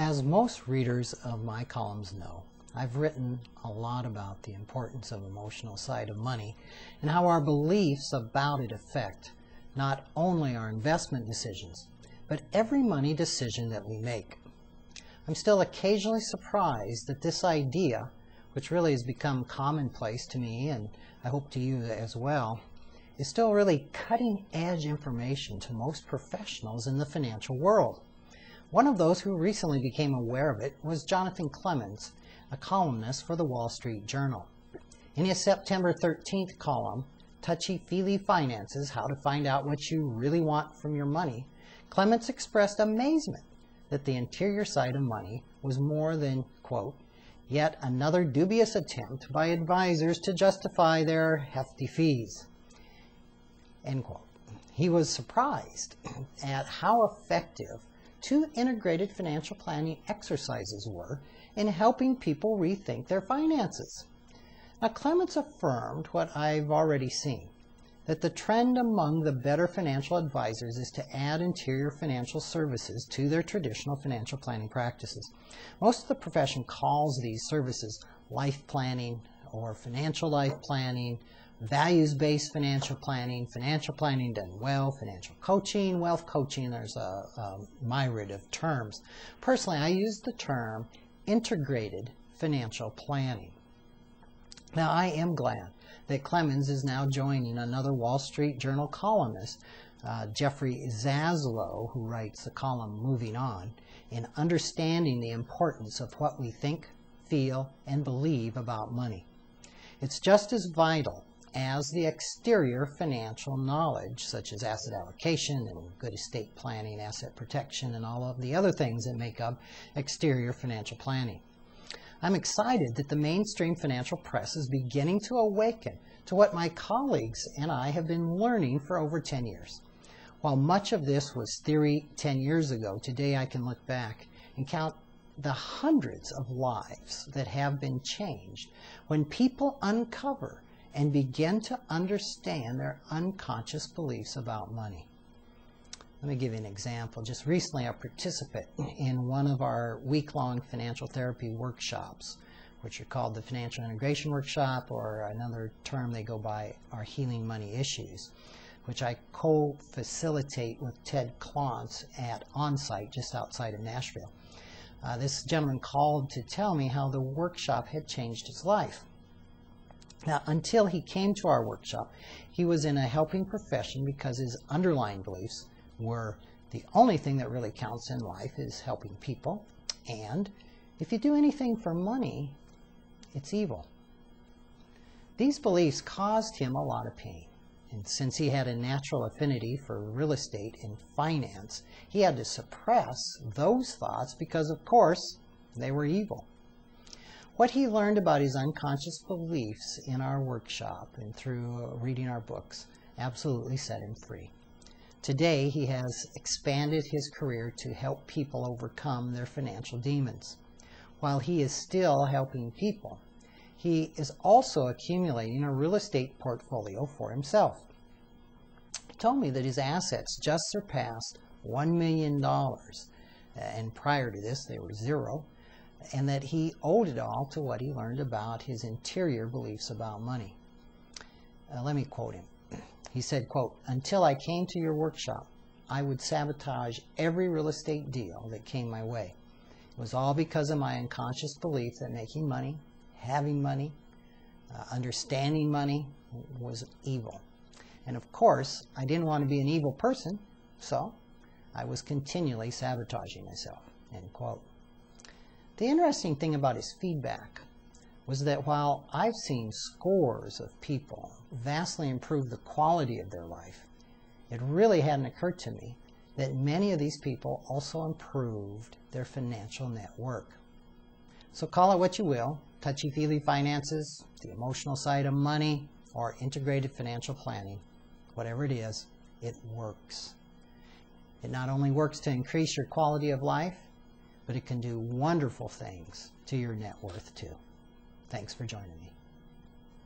As most readers of my columns know, I've written a lot about the importance of the emotional side of money and how our beliefs about it affect not only our investment decisions, but every money decision that we make. I'm still occasionally surprised that this idea, which really has become commonplace to me and I hope to you as well, is still really cutting-edge information to most professionals in the financial world. One of those who recently became aware of it was Jonathan Clemens, a columnist for the Wall Street Journal. In his September 13th column, Touchy-Feely Finances, How to Find Out What You Really Want from Your Money, Clemens expressed amazement that the interior side of money was more than, quote, yet another dubious attempt by advisors to justify their hefty fees, end quote. He was surprised at how effective two integrated financial planning exercises were in helping people rethink their finances. Now, Clemens affirmed what I've already seen, that the trend among the better financial advisors is to add interior financial services to their traditional financial planning practices. Most of the profession calls these services life planning or financial life planning, values-based financial planning done well, financial coaching, wealth coaching. There's a myriad of terms. Personally, I use the term integrated financial planning. Now, I am glad that Clemens is now joining another Wall Street Journal columnist, Jeffrey Zaslow, who writes the column Moving On, in understanding the importance of what we think, feel, and believe about money. It's just as vital as the exterior financial knowledge, such as asset allocation and good estate planning, asset protection, and all of the other things that make up exterior financial planning. I'm excited that the mainstream financial press is beginning to awaken to what my colleagues and I have been learning for over 10 years. While much of this was theory 10 years ago, today I can look back and count the hundreds of lives that have been changed when people uncover and begin to understand their unconscious beliefs about money. Let me give you an example. Just recently, a participant in one of our week-long financial therapy workshops, which are called the Financial Integration Workshop, or another term they go by are Healing Money Issues, which I co-facilitate with Ted Klontz at Onsite just outside of Nashville. This gentleman called to tell me how the workshop had changed his life. Now, until he came to our workshop, he was in a helping profession because his underlying beliefs were the only thing that really counts in life is helping people, and if you do anything for money, it's evil. These beliefs caused him a lot of pain, and since he had a natural affinity for real estate and finance, he had to suppress those thoughts because, of course, they were evil. What he learned about his unconscious beliefs in our workshop and through reading our books absolutely set him free. Today, he has expanded his career to help people overcome their financial demons. While he is still helping people, he is also accumulating a real estate portfolio for himself. He told me that his assets just surpassed $1 million, and prior to this they were zero, and that he owed it all to what he learned about his interior beliefs about money. Let me quote him. He said, quote, "Until I came to your workshop, I would sabotage every real estate deal that came my way. It was all because of my unconscious belief that making money, having money, understanding money was evil. And of course, I didn't want to be an evil person, so I was continually sabotaging myself," end quote. The interesting thing about his feedback was that while I've seen scores of people vastly improve the quality of their life, it really hadn't occurred to me that many of these people also improved their financial net worth. So call it what you will, touchy-feely finances, the emotional side of money, or integrated financial planning. Whatever it is, it works. It not only works to increase your quality of life, but it can do wonderful things to your net worth too. Thanks for joining me.